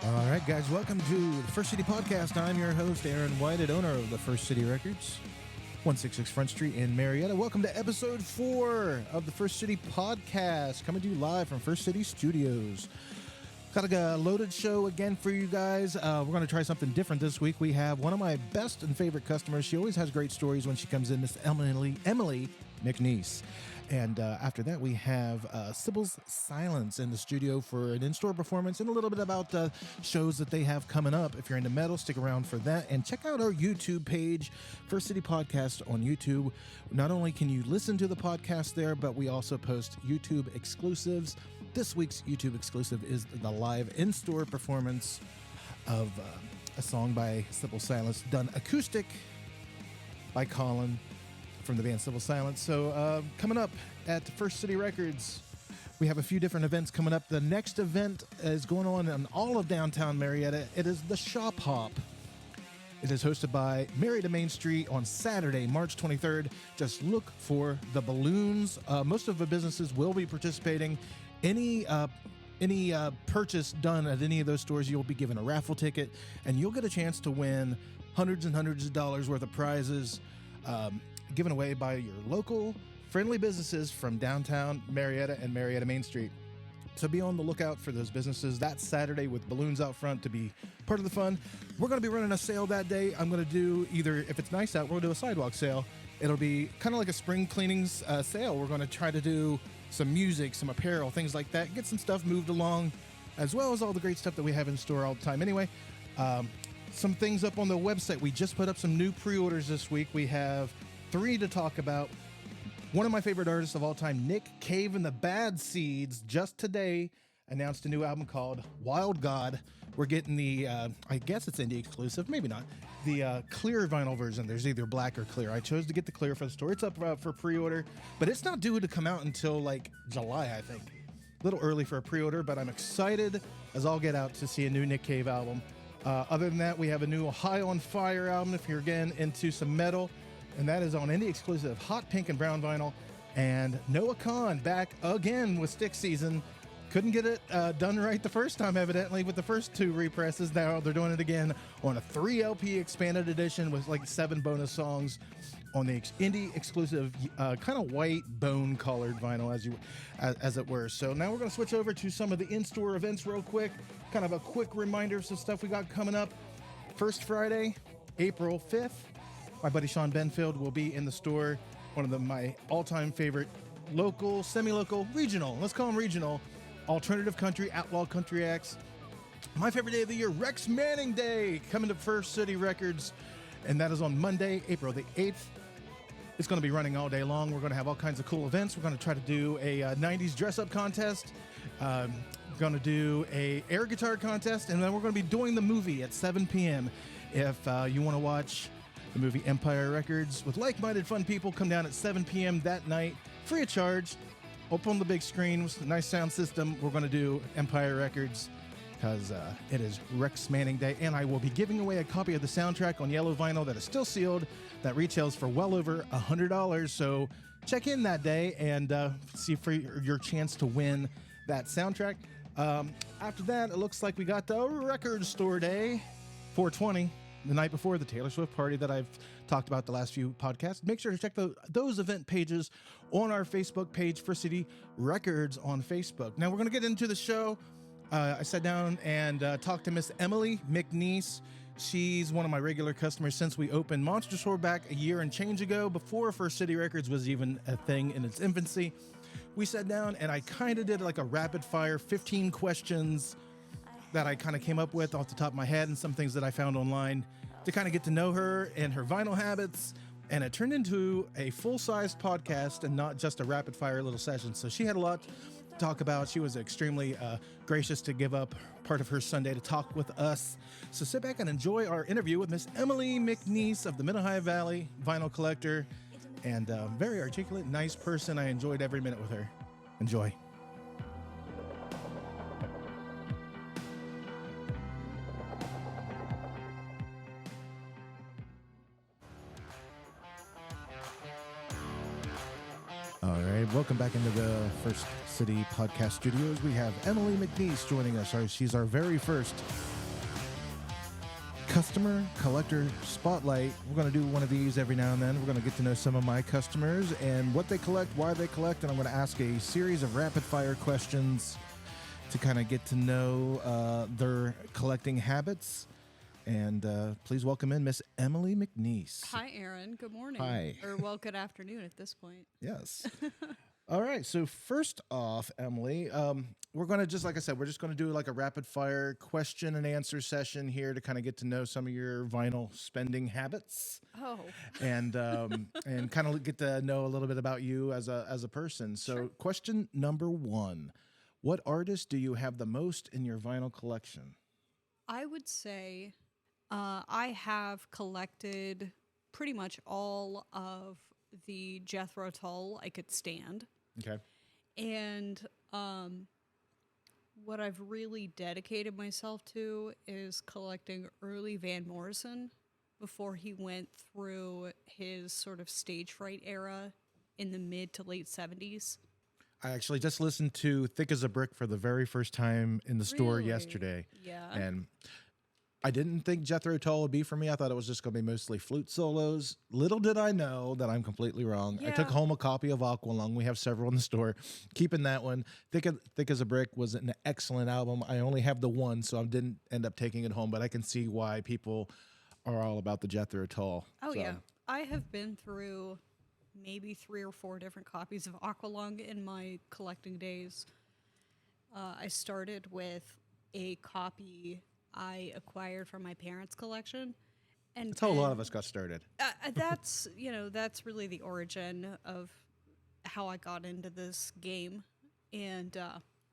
All right, guys, welcome to the First City Podcast. I'm your host, Aaron White, owner of the First City Records, 166 Front Street in Marietta. Welcome to episode 4 of the First City Podcast, coming to you live from First City Studios. Got a loaded show again for you guys. We're going to try something different this week. We have one of my best and favorite customers. She always has great stories when she comes in, Miss Emily McNees. And after that, we have Sybils Silence in the studio for an in-store performance and a little bit about shows that they have coming up. If you're into metal, stick around for that. And check out our YouTube page, First City Podcast on YouTube. Not only can you listen to the podcast there, but we also post YouTube exclusives. This week's YouTube exclusive is the live in-store performance of a song by Sybils Silence, done acoustic by Colin from the band Sybils Silence. So coming up at First City Records, we have a few different events coming up. The next event is going on in all of downtown Marietta. It is the Shop Hop. It is hosted by Marietta Main Street on Saturday, March 23rd. Just look for the balloons. Most of the businesses will be participating. Any purchase done at any of those stores, you'll be given a raffle ticket, and you'll get a chance to win hundreds and hundreds of dollars worth of prizes given away by your local friendly businesses from downtown Marietta and Marietta Main Street. So be on the lookout for those businesses that Saturday with balloons out front to be part of the fun. We're going to be running a sale that day. I'm going to do either, if it's nice out, we're going to do a sidewalk sale. It'll be kind of like a spring cleanings sale. We're going to try to do some music, some apparel, things like that. Get some stuff moved along, as well as all the great stuff that we have in store all the time. Anyway, some things up on the website. We just put up some new pre-orders this week. We have 3 to talk about. One of my favorite artists of all time, Nick Cave and the Bad Seeds, just today announced a new album called Wild God. We're getting the, I guess it's indie exclusive, maybe not, the clear vinyl version. There's either black or clear. I chose to get the clear for the store. It's up for pre-order, but it's not due to come out until like July, I think. A little early for a pre-order, but I'm excited as all get out to see a new Nick Cave album. Other than that, we have a new High on Fire album if you're again into some metal. And that is on indie exclusive hot pink and brown vinyl. And Noah Khan back again with Stick Season. Couldn't get it done right the first time, evidently, with the first 2 represses. Now they're doing it again on a 3 LP expanded edition with like 7 bonus songs on the indie exclusive kind of white bone colored vinyl as it were. So now we're going to switch over to some of the in-store events real quick. Kind of a quick reminder of some stuff we got coming up. First Friday, April 5th. My buddy Sean Benfield will be in the store. One of my all-time favorite local, semi-local, regional, let's call them regional, alternative country, outlaw country acts. My favorite day of the year, Rex Manning Day, coming to First City Records. And that is on Monday, April the 8th. It's going to be running all day long. We're going to have all kinds of cool events. We're going to try to do a 90s dress-up contest. Going to do a air guitar contest. And then we're going to be doing the movie at 7 p.m. If you want to watch the movie Empire Records with like-minded fun people, come down at 7 p.m. that night, free of charge, up on the big screen with a nice sound system. We're going to do Empire Records because it is Rex Manning Day, and I will be giving away a copy of the soundtrack on yellow vinyl that is still sealed, that retails for well over $100. So check in that day and see for your chance to win that soundtrack. After that, it looks like we got the record store day, 420. The night before the Taylor Swift party that I've talked about the last few podcasts. Make sure to check those event pages on our Facebook page, First City Records on Facebook. Now we're going to get into the show. I sat down and talked to Miss Emily McNees. She's one of my regular customers since we opened Monster Store back a year and change ago, before First City Records was even a thing in its infancy. We sat down and I kind of did like a rapid fire 15 questions that I kind of came up with off the top of my head, and some things that I found online to kind of get to know her and her vinyl habits. And it turned into a full-sized podcast and not just a rapid-fire little session. So she had a lot to talk about. She was extremely gracious to give up part of her Sunday to talk with us. So sit back and enjoy our interview with Miss Emily McNees of the Minnehaha Valley, vinyl collector, and very articulate, nice person. I enjoyed every minute with her. Enjoy. All right, welcome back into the First City Podcast Studios. We have Emily McNees joining us. She's our very first Customer Collector Spotlight. We're going to do one of these every now and then. We're going to get to know some of my customers and what they collect, why they collect, and I'm going to ask a series of rapid-fire questions to kind of get to know their collecting habits. And please welcome in Miss Emily McNees. Hi, Aaron. Good morning. Hi. Or, well, good afternoon at this point. Yes. All right. So first off, Emily, we're going to, just like I said, we're just going to do like a rapid fire question and answer session here to kind of get to know some of your vinyl spending habits. Oh. And kind of get to know a little bit about you as a person. So Sure. Question number 1, what artist do you have the most in your vinyl collection? I would say I have collected pretty much all of the Jethro Tull I could stand. Okay. And what I've really dedicated myself to is collecting early Van Morrison before he went through his sort of stage fright era in the mid to late 70s. I actually just listened to Thick as a Brick for the very first time in the store Really? yesterday. Yeah. And I didn't think Jethro Tull would be for me. I thought it was just going to be mostly flute solos. Little did I know that I'm completely wrong. I took Yeah. home a copy of Aqualung. We have several in the store. Keeping that one. Thick as a Brick was an excellent album. I only have the one, so I didn't end up taking it home, but I can see why people are all about the Jethro Tull. Oh, So, yeah. I have been through maybe 3 or 4 different copies of Aqualung in my collecting days. I started with a copy I acquired from my parents' collection. And That's how a lot of us got started. that's, that's really the origin of how I got into this game. And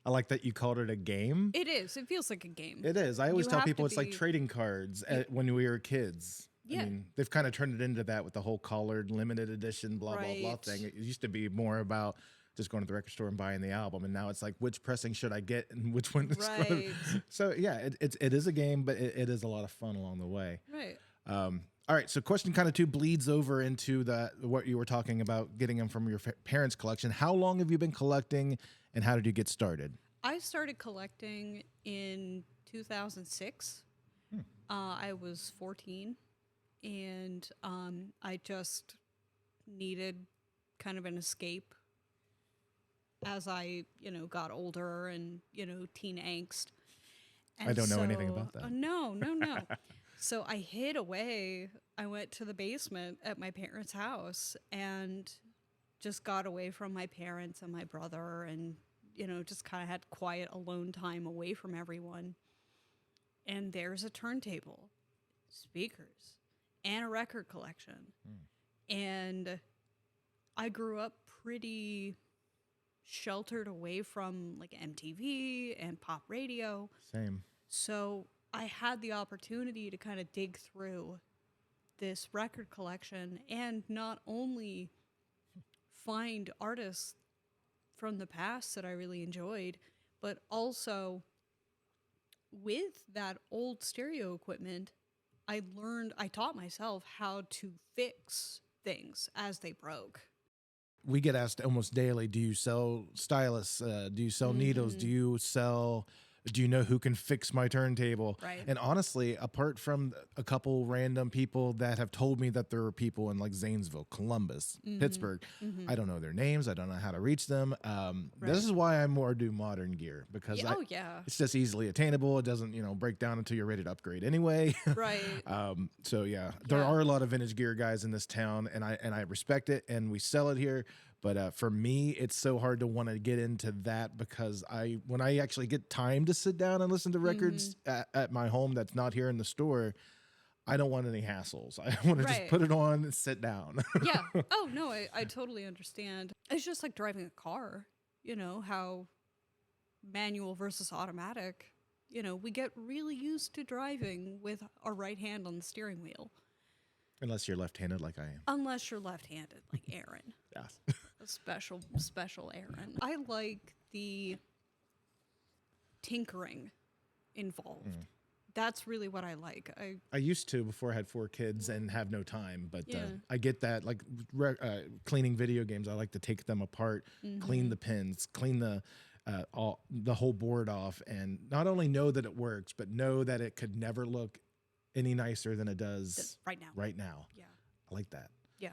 I like that you called it a game. it is. It feels like a game. It is. I always You tell have people to it's like be- trading cards when we were kids. Yeah. I mean, they've kind of turned it into that with the whole collared limited edition, blah, blah, blah Right. thing. It used to be more about just going to the record store and buying the album. And now it's like, which pressing should I get and which one is Right. So, yeah, it is a game, but it is a lot of fun along the way. Right. All right. So question kind of 2 bleeds over into what you were talking about, getting them from your parents' collection. How long have you been collecting and how did you get started? I started collecting in 2006. I was 14, and I just needed kind of an escape as I, got older and, teen angst. And I don't know anything about that. No. So I hid away. I went to the basement at my parents' house and just got away from my parents and my brother and, just kind of had quiet alone time away from everyone. And there's a turntable, speakers, and a record collection. And I grew up pretty sheltered away from like MTV and pop radio. Same. So I had the opportunity to kind of dig through this record collection and not only find artists from the past that I really enjoyed, but also with that old stereo equipment, I taught myself how to fix things as they broke. We get asked almost daily, do you sell styluses? Do you sell needles? Do you know who can fix my turntable? Right. And honestly, apart from a couple random people that have told me that there are people in like Zanesville, Columbus, Pittsburgh, I don't know their names. I don't know how to reach them. This is why I more do modern gear because it's just easily attainable. It doesn't, break down until you're ready to upgrade anyway. Right. So there are a lot of vintage gear guys in this town and I respect it and we sell it here. But for me, it's so hard to want to get into that because when I actually get time to sit down and listen to records at my home that's not here in the store, I don't want any hassles. I want to just put it on and sit down. Yeah. Oh, no, I totally understand. It's just like driving a car, how manual versus automatic, we get really used to driving with our right hand on the steering wheel. Unless you're left-handed like I am. Unless you're left-handed like Aaron. Yes. A special Aaron. I like the tinkering involved. That's really what I like. I used to before I had 4 kids and have no time, but Yeah. I get that. Like cleaning video games, I like to take them apart, clean the pins, clean the whole board off, and not only know that it works, but know that it could never look any nicer than it does right now. Right now. Yeah. I like that. Yeah.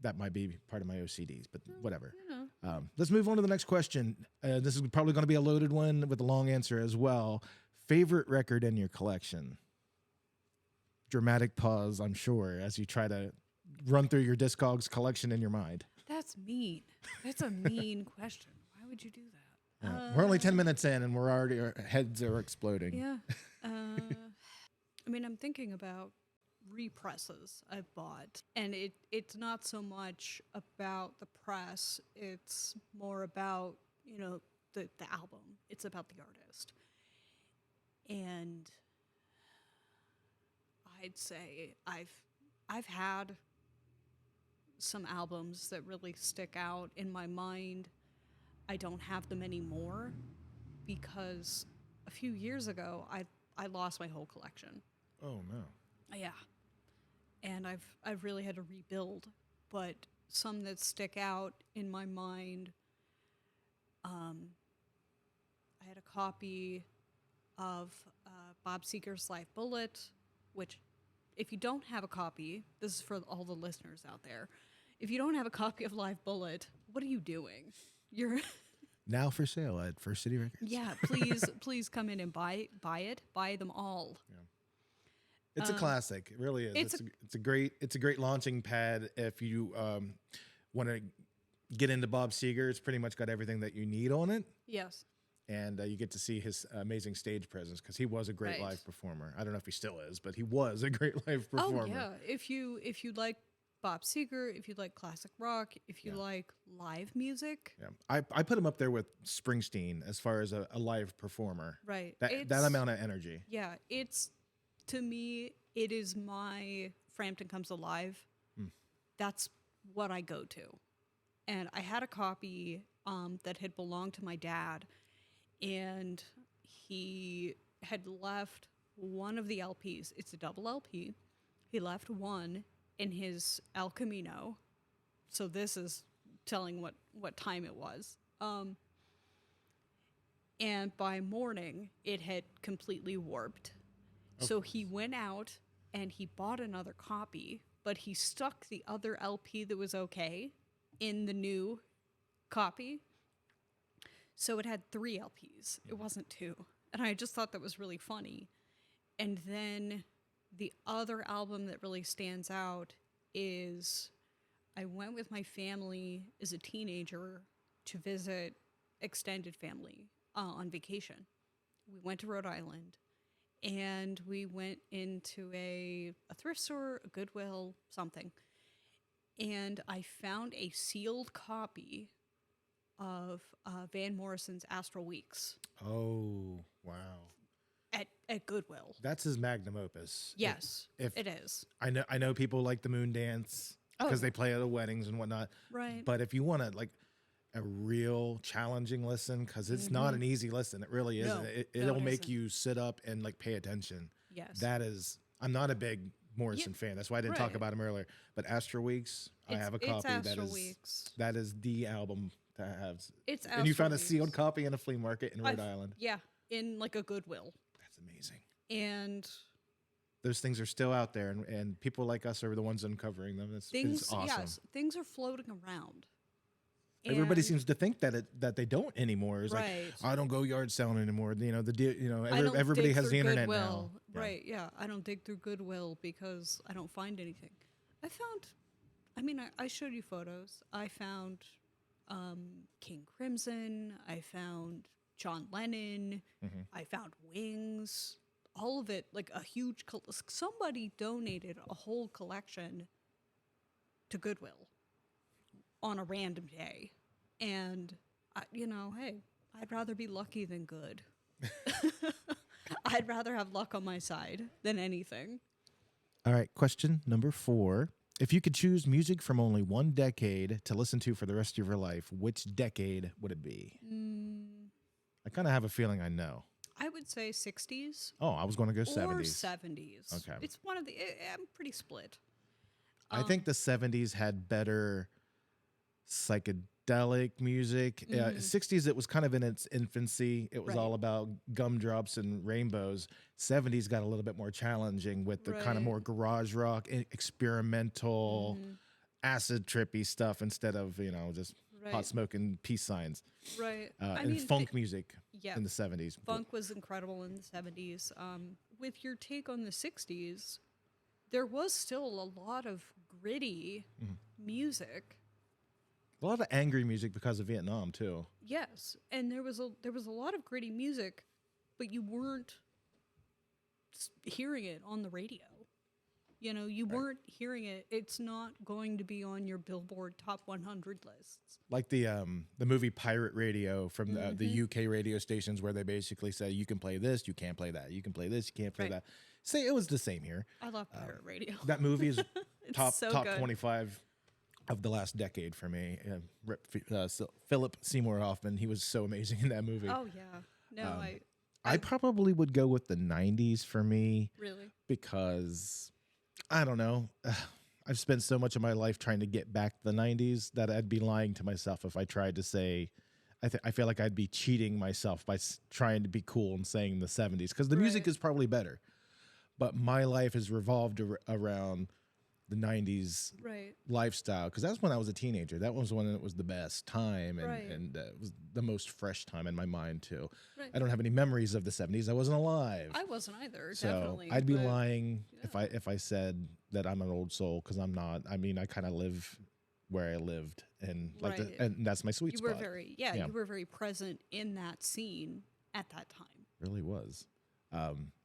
That might be part of my OCDs, but whatever. You know. Let's move on to the next question. This is probably going to be a loaded one with a long answer as well. Favorite record in your collection? Dramatic pause, I'm sure, as you try to run through your Discogs collection in your mind. That's mean. That's a mean question. Why would you do that? We're only 10 minutes in, and our heads are exploding. Yeah. I mean, I'm thinking about represses I've bought, and it's not so much about the press. It's more about, you know, the album. It's about the artist. And I'd say I've had some albums that really stick out in my mind. I don't have them anymore because a few years ago I lost my whole collection. Oh no. Yeah. And I've really had to rebuild, but some that stick out in my mind, I had a copy of Bob Seger's Live Bullet, which if you don't have a copy, this is for all the listeners out there, if you don't have a copy of Live Bullet, what are you doing? You're now for sale at First City Records. Yeah, please come in and buy it. Buy them all. Yeah. It's a classic. It really is. It's a great launching pad if you want to get into Bob Seger. It's pretty much got everything that you need on it. Yes. And you get to see his amazing stage presence because he was a great live performer. I don't know if he still is, but he was a great live performer. Oh yeah. If you like Bob Seger, if you like classic rock, if you like live music. Yeah. I put him up there with Springsteen as far as a live performer. Right. That amount of energy. Yeah. To me, it is my Frampton Comes Alive. That's what I go to. And I had a copy that had belonged to my dad, and he had left one of the LPs. It's a double LP. He left one in his El Camino. So this is telling what time it was. And by morning, it had completely warped. Okay. So he went out and he bought another copy, but he stuck the other LP that was okay in the new copy. So it had 3 LPs. It wasn't 2. And I just thought that was really funny. And then the other album that really stands out is I went with my family as a teenager to visit extended family on vacation. We went to Rhode Island. And we went into a thrift store, a Goodwill, something. And I found a sealed copy of Van Morrison's Astral Weeks. Oh, wow. At Goodwill. That's his magnum opus. Yes, it is. I know people like the Moon Dance because they play at weddings and whatnot. Right. But if you want to, like, a real challenging listen, because it's not an easy listen. It really isn't. No, It'll make you sit up and like pay attention. Yes. That is, I'm not a big Morrison fan. That's why I didn't talk about him earlier. But Astral Weeks, I have a copy. That is the album to have. It's and you found a sealed copy in a flea market in Rhode Island. Yeah, in like a Goodwill. That's amazing. And those things are still out there, and people like us are the ones uncovering them. It's awesome. Yes, things are floating around. Everybody seems to think that they don't anymore. It's like, I don't go yard selling anymore. Everybody has the internet now. Right? Yeah, I don't dig through Goodwill because I don't find anything. I showed you photos. I found King Crimson. I found John Lennon. I found Wings. All of it, like a huge. Somebody donated a whole collection to Goodwill on a random day. And, hey, I'd rather be lucky than good. I'd rather have luck on my side than anything. All right, question number 4. If you could choose music from only one decade to listen to for the rest of your life, which decade would it be? I kind of have a feeling I know. I would say 60s. Oh, I was going to go 70s. Or 70s. Okay. It's one of the... I'm pretty split. I think the 70s had better psychedelic psychedelic music. 60s, it was kind of in its infancy. It was Right. all about gumdrops and rainbows. 70s got a little bit more challenging with the kind of Right. more garage rock, experimental, acid trippy stuff instead of, just hot Right. smoke and peace signs. Right. And funk music yeah, in the 70s. funk was incredible in the 70s. With your take on the 60s, there was still a lot of gritty music. A lot of angry music because of Vietnam, too. Yes, and there was a lot of gritty music, but you weren't hearing it on the radio. You weren't hearing it. It's not going to be on your Billboard Top 100 lists. Like the movie Pirate Radio from the UK radio stations, where they basically say you can play this, you can't play that, you can play this, you can't play Right. that. Say it was the same here. I love pirate radio. That movie is top so top good. 25 of the last decade for me. Philip Seymour Hoffman, he was so amazing in that movie. Oh yeah, no, I probably would go with the 90s for me really. because I don't know. I've spent so much of my life trying to get back the 90s that I'd be lying to myself if I tried to say. I feel like I'd be cheating myself by trying to be cool and saying the 70s, because the music Right. is probably better. But my life has revolved around the 90s Right. lifestyle, because that's when I was a teenager. That was when it was the best time, and, Right. and it was the most fresh time in my mind, too. Right. I don't have any memories of the 70s. I wasn't alive. I wasn't either. So Definitely. I'd be but lying if I said that I'm an old soul, because I'm not. I mean, I kind of live where I lived, and Right. and that's my sweet You spot. were very Yeah. you were very present in that scene at that time. Really was.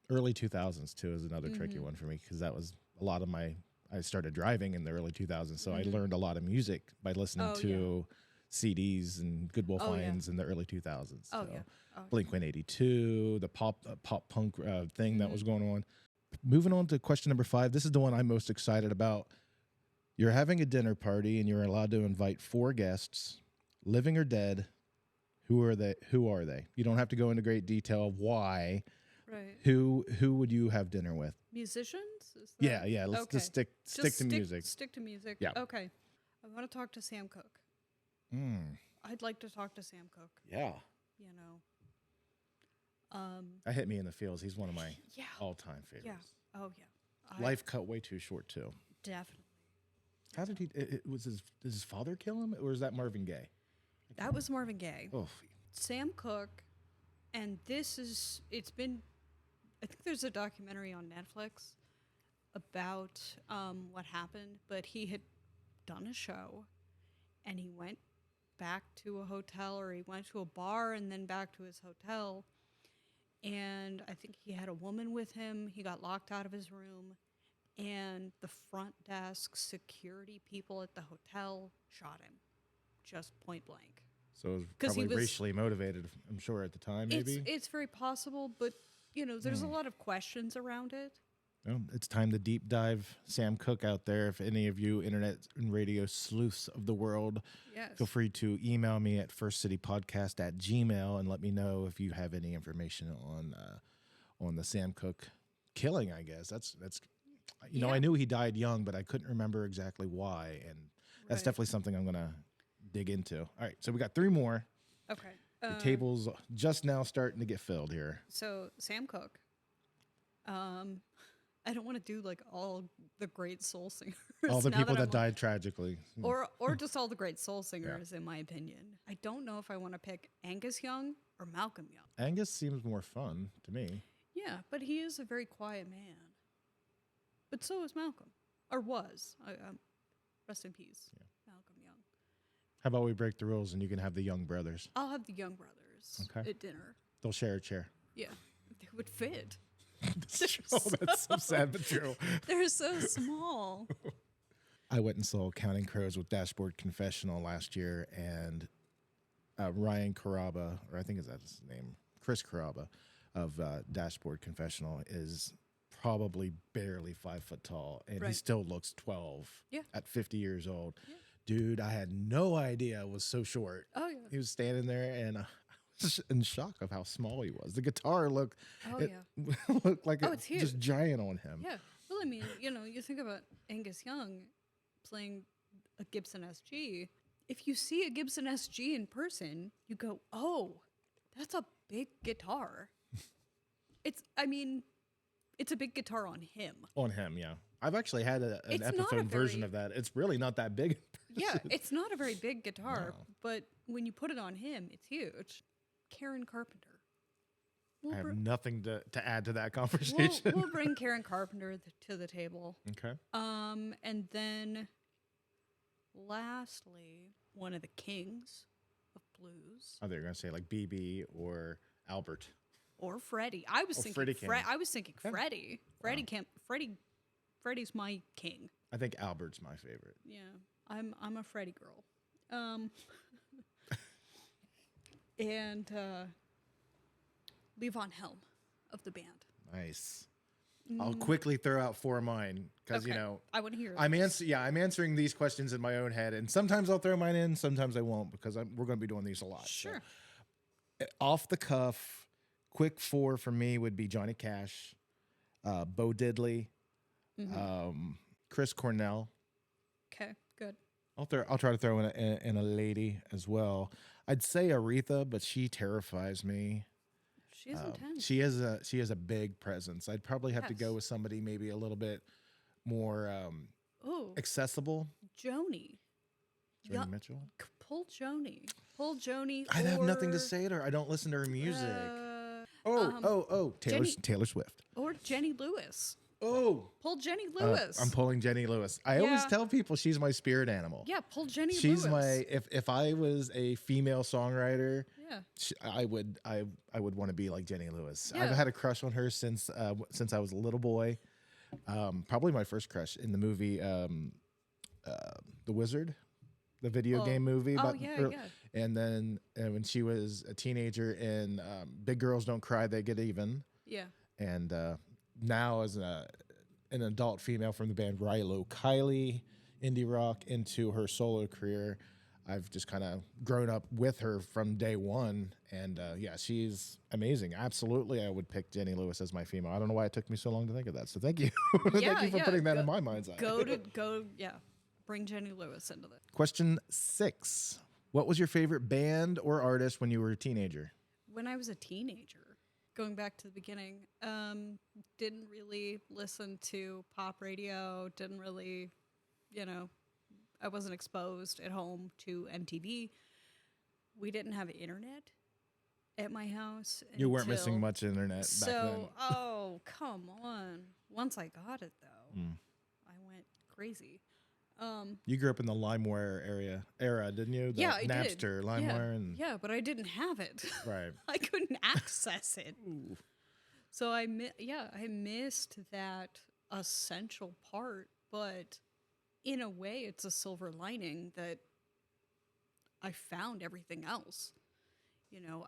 Early 2000s too is another tricky one for me, because that was a lot of my. I started driving in the early 2000s, so I learned a lot of music by listening Oh, to CDs and Goodwill Oh, yeah. Finds in the early 2000s. Oh, so yeah. Oh, Blink-182, the pop punk thing that was going on. Moving on to question number 5. This is the one I'm most excited about. You're having a dinner party and you're allowed to invite 4 guests, living or dead. Who are they? You don't have to go into great detail of why. right. Who would you have dinner with? Musicians? Is that- Yeah. Let's Okay. just stick to music. Stick to music. Yeah. Okay. I want to talk to Sam Cooke. I'd like to talk to Sam Cooke. Yeah. That hit me in the feels. He's one of my Yeah. all-time favorites. Yeah. Oh yeah. Life cut way too short too. Definitely. How did he? Did his father kill him, or is that Marvin Gaye? That was Marvin Gaye. Oh, Sam Cooke, and it's been, I think there's a documentary on Netflix about what happened, but he had done a show and he went back to a hotel, or he went to a bar and then back to his hotel. And I think he had a woman with him. He got locked out of his room, and the front desk security people at the hotel shot him, just point blank. so it was 'Cause he probably was- racially motivated. I'm sure at the time, maybe. It's very possible, but there's a lot of questions around it. Well, it's time to deep dive Sam Cooke out there. If any of you internet and radio sleuths of the world, Yes. feel free to email me at firstcitypodcast@gmail and let me know if you have any information on the Sam Cooke killing. I guess that's Yeah. I knew he died young, but I couldn't remember exactly why, and that's Right. definitely something I'm gonna dig into. All right, so we got 3 more. Okay. The table's just now starting to get filled here. So Sam Cooke. I don't want to do like all the great soul singers. All the now people I'm that died tragically. or just all the great soul singers, in my opinion. I don't know if I want to pick Angus Young or Malcolm Young. Angus seems more fun to me. Yeah, but he is a very quiet man. But so is Malcolm, or was. Rest in peace, Malcolm Young. How about we break the rules and you can have the Young brothers? I'll have the Young brothers at dinner. They'll share a chair. Yeah, they would fit. That's so sad but true. They're so small. I went and saw Counting Crows with Dashboard Confessional last year, and Ryan Caraba, or I think is that his name, Chris Caraba of Dashboard Confessional, is probably barely 5 foot tall, and he Right. still looks 12 Yeah. at 50 years old. Yeah. Dude, I had no idea it was so short. Oh, yeah. He was standing there, and I was in shock of how small he was. The guitar looked, looked like Oh, it's huge. just giant on him. Yeah. Well, I mean, you think about Angus Young playing a Gibson SG. if you see a Gibson SG in person, you go, oh, that's a big guitar. It's a big guitar on him. On him, yeah. I've actually had an It's not a Epiphone version very- of that. It's really not that big. Yeah, it's not a very big guitar, No. but when you put it on him, it's huge. Karen Carpenter. I have nothing to add to that conversation. We'll bring Karen Carpenter to the table. Okay. And then lastly, one of the kings of blues. Oh, they're going to say like BB or Albert. Or Freddie. I was thinking Freddie King. I was thinking Yeah. Freddie. Freddie's my king. I think Albert's my favorite. Yeah. I'm a Freddie girl. And Levon Helm of the band. Nice. I'll quickly throw out 4 of mine because Okay. I want to hear. I'm answering these questions in my own head, and sometimes I'll throw mine in, sometimes I won't because we're going to be doing these a lot. Sure. So, off the cuff, quick 4 for me would be Johnny Cash, Bo Diddley, Chris Cornell. Okay. Good. I'll try to throw in a lady as well. I'd say Aretha, but she terrifies me. She's intense. She has a big presence. I'd probably have to go with somebody maybe a little bit more accessible. Joni. Joni Mitchell. Pull Joni. Pull Joni. I have nothing to say to her. I don't listen to her music. Taylor Swift. Or Jenny Lewis. Oh, Pull Jenny Lewis. I'm pulling Jenny Lewis. I always tell people she's my spirit animal. Yeah, pull Jenny Lewis. She's my if I was a female songwriter, Yeah. I would want to be like Jenny Lewis. Yeah. I've had a crush on her since I was a little boy. Probably my first crush in the movie The Wizard, the video game movie. And then when she was a teenager in Big Girls Don't Cry, They Get Even. Yeah. And now as an adult female from the band Rilo Kiley, indie rock, into her solo career, I've just kind of grown up with her from day one. And she's amazing. Absolutely, I would pick Jenny Lewis as my female. I don't know why it took me so long to think of that. So thank you. Thank you for putting that in my mind's eye. Bring Jenny Lewis into that. Question 6. What was your favorite band or artist when you were a teenager? When I was a teenager, going back to the beginning, didn't really listen to pop radio, didn't really, I wasn't exposed at home to MTV. We didn't have internet at my house. You weren't missing much internet back then. Oh, come on. Once I got it, though, I went crazy. You grew up in the LimeWire era, didn't you? I did. Napster, LimeWire, yeah, but I didn't have it. Right. I couldn't access it. So I missed that essential part, but in a way, it's a silver lining that I found everything else.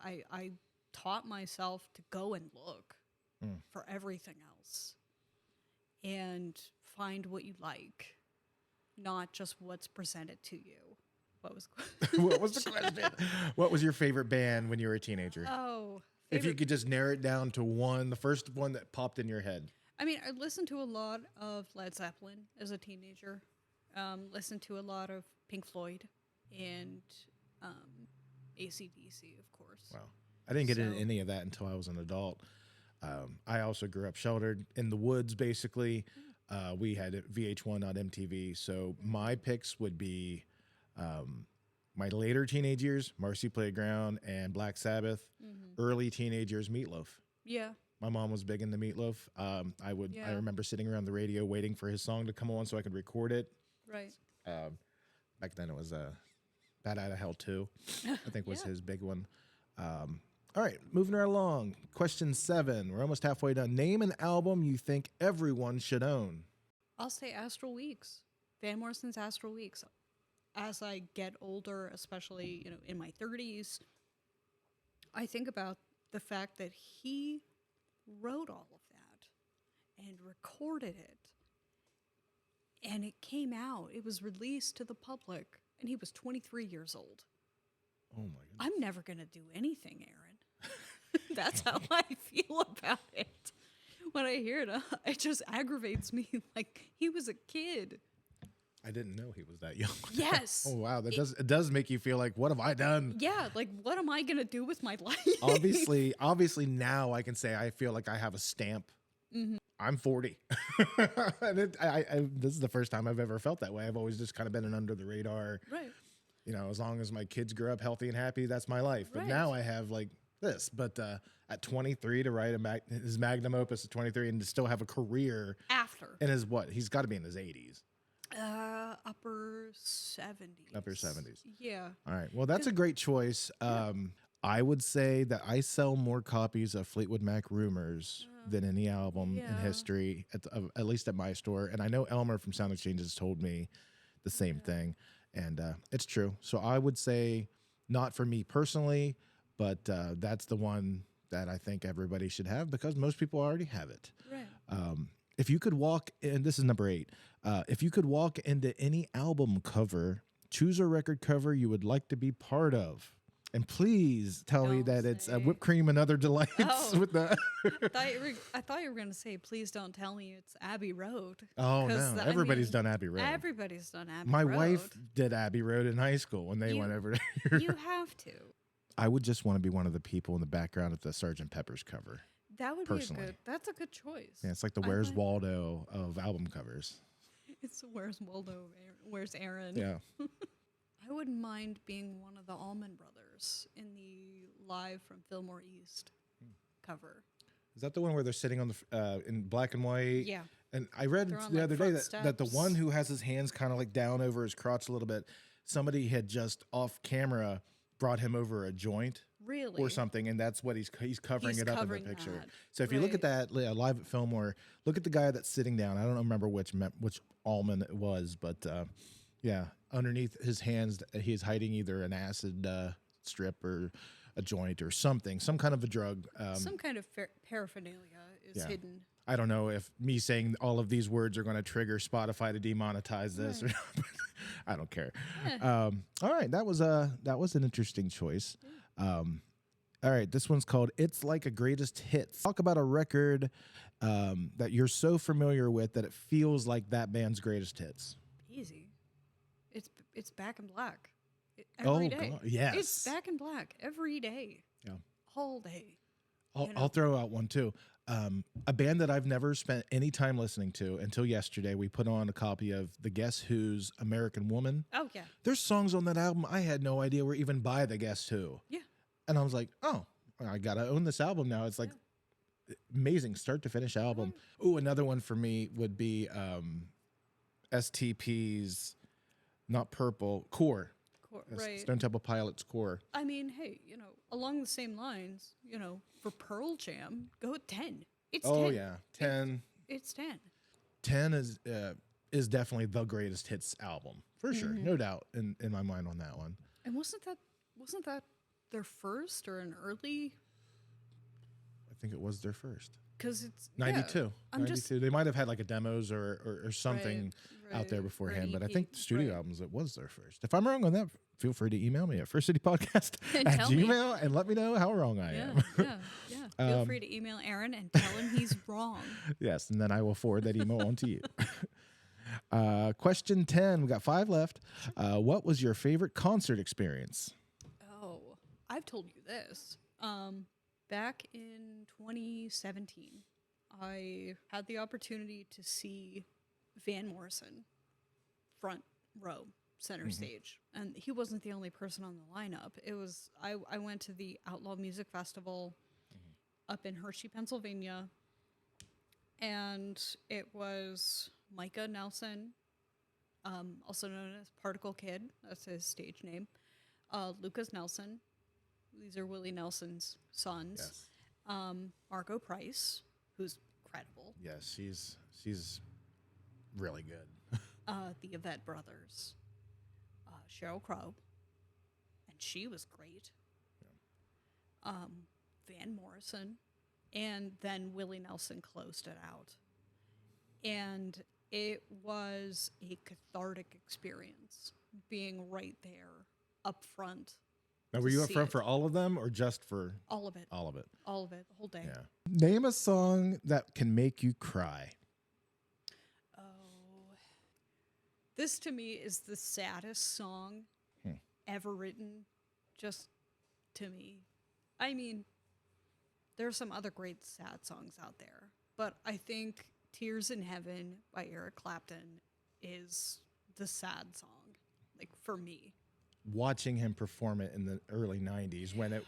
I taught myself to go and look for everything else and find what you like. Not just what's presented to you. What was What was the question? What was your favorite band when you were a teenager? If you could just narrow it down to one, the first one that popped in your head. I mean, I listened to a lot of Led Zeppelin as a teenager. Listened to a lot of Pink Floyd and AC/DC, of course. Wow. I didn't get into any of that until I was an adult. I also grew up sheltered in the woods, basically. We had VH1, not MTV. So my picks would be my later teenage years, Marcy Playground and Black Sabbath. Early teenage years, Meatloaf. Yeah. My mom was big into Meatloaf. I remember sitting around the radio waiting for his song to come on so I could record it. Right. Back then it was Bad Outta Hell 2, I think was his big one. All right, moving right along. Question 7. We're almost halfway done. Name an album you think everyone should own. I'll say Astral Weeks. Van Morrison's Astral Weeks. As I get older, especially in my 30s, I think about the fact that he wrote all of that and recorded it. And it came out. It was released to the public, and he was 23 years old. Oh, my goodness. I'm never going to do anything, Aaron. That's how I feel about it. When I hear it, it just aggravates me. Like, he was a kid. I didn't know he was that young. Yes. Oh wow, it does make you feel like, what have I done? Yeah, like what am I gonna do with my life? Obviously now I can say I feel like I have a stamp. Mhm. I'm 40. And this is the first time I've ever felt that way. I've always just kind of been an under the radar. Right. You know, as long as my kids grow up healthy and happy, that's my life. But Right. now I have like this. But at 23 to write his magnum opus at 23 and to still have a career After. in his what? He's got to be in his 80s. Upper 70s. Upper 70s. Yeah. All right. Well, that's a great choice. I would say that I sell more copies of Fleetwood Mac Rumors than any album in history, at least at my store. And I know Elmer from Sound Exchange has told me the same thing. And it's true. So I would say not for me personally, but that's the one that I think everybody should have because most people already have it. Right. If you could walk, and this is number 8, if you could walk into any album cover, choose a record cover you would like to be part of. And please tell me that it's whipped cream and other delights with the. I thought you were going to say, please don't tell me it's Abbey Road. Oh, no. Everybody's done Abbey Road. Everybody's done Abbey Road. My wife did Abbey Road in high school when they went over there. You have to. I would just want to be one of the people in the background at the Sgt. Pepper's cover. That would be that's a good choice. Yeah, it's like the Where's Waldo of album covers. It's the Where's Waldo, Where's Aaron. Yeah. I wouldn't mind being one of the Allman Brothers in the Live from Fillmore East cover. Is that the one where they're sitting on the in black and white? Yeah. And I read the other day that the one who has his hands kind of like down over his crotch a little bit, somebody had just off camera brought him over a joint. Really? Or something, and that's what he's covering it up in the picture. That. So if you look at that Live at Fillmore, look at the guy that's sitting down. I don't remember which Allman it was, but yeah, underneath his hands, he's hiding either an acid strip or a joint or something, some kind of a drug. Some kind of paraphernalia is hidden. I don't know if me saying all of these words are going to trigger Spotify to demonetize this. Right. Or I don't care. Yeah. All right, that was an interesting choice. All right, this one's called "It's Like a Greatest Hits." Talk about a record that you're so familiar with that it feels like that band's greatest hits. Easy. It's Back in Black. Every day. God. Yes. It's Back in Black every day. Yeah. Whole day. I'll throw out one too. A band that I've never spent any time listening to until yesterday. We put on a copy of the Guess Who's "American Woman." Oh yeah. There's songs on that album I had no idea were even by the Guess Who. Yeah. And I was like, oh, I gotta own this album now. It's like amazing start to finish album. Oh, another one for me would be STP's, not Purple, Core. Right. Stone Temple Pilots Core. I mean, hey, along the same lines, for Pearl Jam, go with 10. It's 10. Oh yeah, 10. It's 10. 10 is definitely the greatest hits album for sure, no doubt in my mind on that one. And wasn't that their first or an early? I think it was their first. Because it's 92. 92. They might have had like a demos or something out there beforehand, but I think the studio albums, it was their first. If I'm wrong on that, feel free to email me at firstcitypodcast@gmail.com and let me know how wrong I am. Yeah. Feel free to email Aaron and tell him he's wrong. Yes, and then I will forward that email on to you. Question 10. We got 5 left. What was your favorite concert experience? Oh, I've told you this. Back in 2017, I had the opportunity to see Van Morrison front row, center stage. And he wasn't the only person on the lineup. It was I went to the Outlaw Music Festival up in Hershey, Pennsylvania. And it was Micah Nelson, also known as Particle Kid. That's his stage name. Lucas Nelson. These are Willie Nelson's sons. Yes. Margo Price, who's incredible. Yes, she's really good. The Yvette brothers. Sheryl Crow. And she was great. Yeah. Van Morrison. And then Willie Nelson closed it out. And it was a cathartic experience being right there up front. Now, were you up front for all of them or just for? All of it. All of it. All of it, the whole day. Yeah. Name a song that can make you cry. Oh. This to me is the saddest song Hmm. ever written, just to me. I mean, there are some other great sad songs out there, but I think Tears in Heaven by Eric Clapton is the sad song, like for me. Watching him perform it in the early 90s when It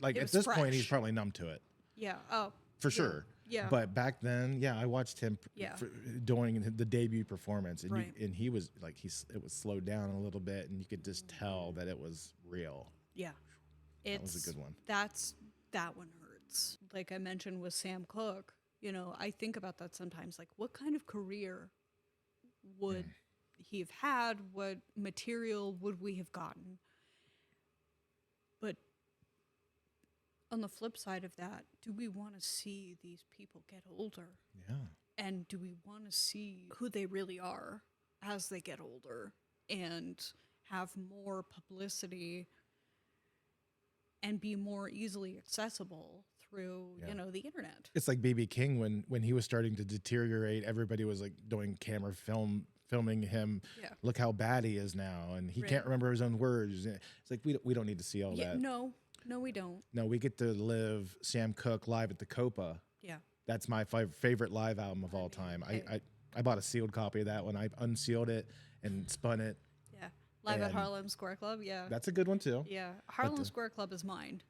at was this point, he's fresh. probably numb to it. Yeah. Oh, For yeah. sure. Yeah. But back then, yeah, I watched him Yeah. doing the debut performance, and Right. and he was like it was slowed down a little bit, and you could just tell that it was real. Yeah. That was a good one. That one hurts. Like I mentioned with Sam Cooke, I think about that sometimes. Like, what kind of career would he have had? What material would we have gotten? But on the flip side of that, do we want to see these people get older? Yeah. And do we want to see who they really are as they get older and have more publicity and be more easily accessible through, the internet? It's like BB King when he was starting to deteriorate. Everybody was like doing camera filming him. Yeah. Look how bad he is now, and he Right. can't remember his own words. It's like we don't need to see all that. No, we don't. No, we get to live Sam Cooke live at the Copa. Yeah. That's my favorite live album of all time. I bought a sealed copy of that one. I unsealed it and spun it. Yeah. Live at And Harlem Square Club. Yeah. That's a good one too. Yeah. Harlem Square Club is mine.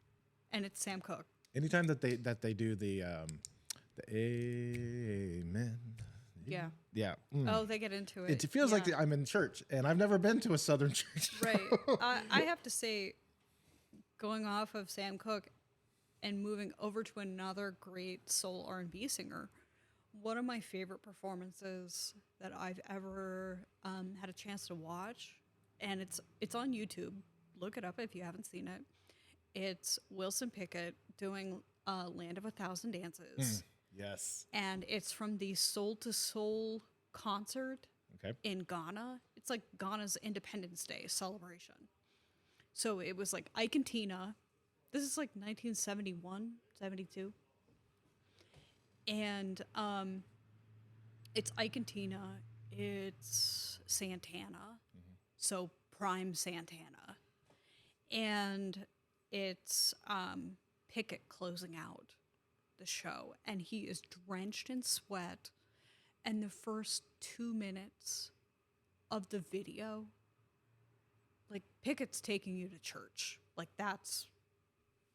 And it's Sam Cooke. Anytime that they do the Amen. Yeah. Yeah. Oh, they get into it. It feels like Yeah. I'm in church, and I've never been to a Southern church. Right. I have to say, going off of Sam Cooke and moving over to another great soul R&B singer, one of my favorite performances that I've ever had a chance to watch, and it's on YouTube. Look it up if you haven't seen it. It's Wilson Pickett doing "Land of a Thousand Dances," Yes. and it's from the Soul to Soul concert Okay. in Ghana. It's like Ghana's Independence Day celebration. So it was like Ike and Tina. This is like 1971, 72. And it's Ike and Tina. It's Santana. So prime Santana. And it's Pickett closing out the show. And he is drenched in sweat. And the first 2 minutes of the video, like Pickett's taking you to church. Like that's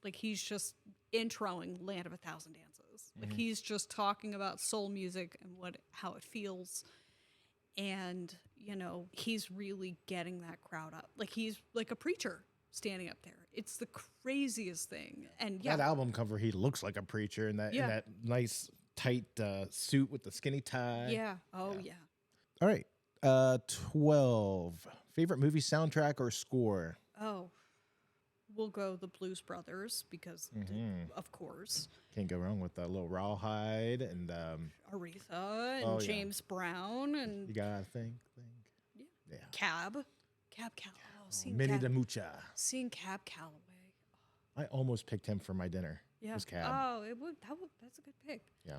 like he's just introing Land of a Thousand Dances. Like he's just talking about soul music and how it feels. And, he's really getting that crowd up. Like he's like a preacher standing up there. It's the craziest thing. And yeah, That album cover, he looks like a preacher in that nice tight suit with the skinny tie. yeah. Oh yeah. All right. 12. Favorite movie soundtrack or score? Oh, we'll go the Blues Brothers because, of course, Can't go wrong with little Rawhide and Aretha and Oh, yeah. James Brown and you gotta think. Yeah. Cab Calloway. Oh, Minnie de Mucha. seeing Cab Calloway. I almost picked him for my dinner. Yeah. Was Cab. Oh, that's a good pick. Yeah.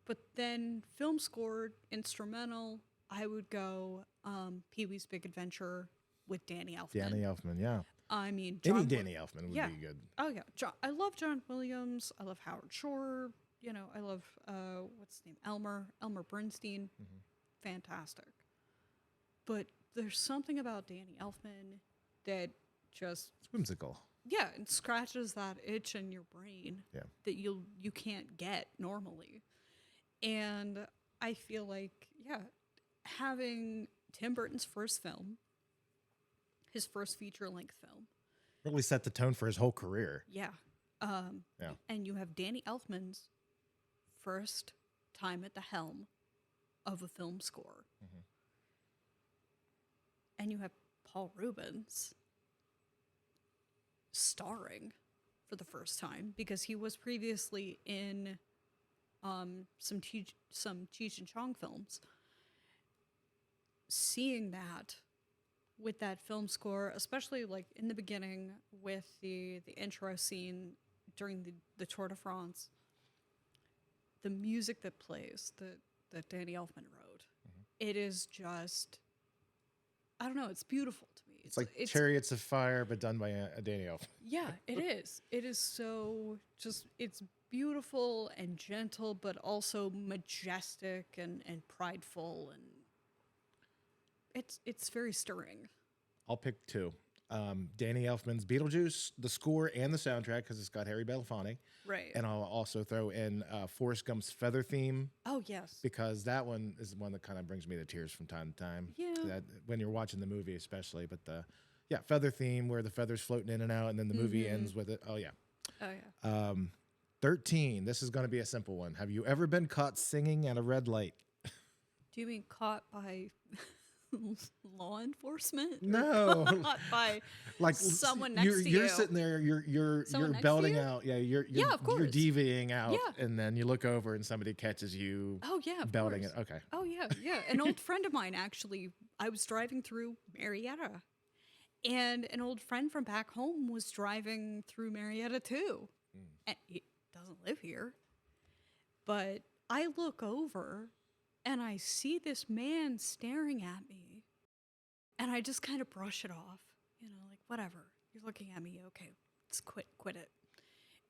But then film scored instrumental, I would go Pee-wee's Big Adventure with Danny Elfman. Danny Elfman, yeah. I mean, Any Danny Elfman would yeah. be good. Oh yeah, I love John Williams. I love Howard Shore. I love what's his name, Elmer Bernstein. Fantastic. But there's something about Danny Elfman that just It's whimsical. it scratches that itch in your brain Yeah. that you can't get normally. And I feel like having Tim Burton's first film, his first feature-length film. Really set the tone for his whole career. Yeah. Yeah. And you have Danny Elfman's first time at the helm of a film score. And you have Paul Rubens starring for the first time because he was previously in some Cheech and Chong films. Seeing that with that film score, especially like in the beginning with the intro scene during the Tour de France, the music that plays that Danny Elfman wrote it is just, I don't know, it's beautiful to me. It's like Chariots of Fire, but done by a Danny Elf. Yeah, it is. It is so just, it's beautiful and gentle, but also majestic and prideful, and it's very stirring. I'll pick two. Danny Elfman's Beetlejuice, the score and the soundtrack, because it's got Harry Belafonte. Right. And I'll also throw in Forrest Gump's Feather Theme. Oh, yes. Because that one is the one that kind of brings me to tears from time to time. Yeah. That, when you're watching the movie especially. But Feather Theme, where the feathers floating in and out, and then the movie ends with it. Oh, yeah. Oh, yeah. 13. This is going to be a simple one. Have you ever been caught singing at a red light? Do you mean caught by law enforcement? No. Caught by like someone next to you. You're sitting there, you're belting out. Yeah, you're of course. You're DVing out, Yeah. and then you look over and somebody catches you. Oh, yeah, of belting course. it. Okay. Oh, yeah, yeah. An old friend of mine, actually, I was driving through Marietta, and an old friend from back home was driving through Marietta, too. And he doesn't live here. But I look over, and I see this man staring at me, and I just kind of brush it off, like, whatever, you're looking at me, okay, let's quit it.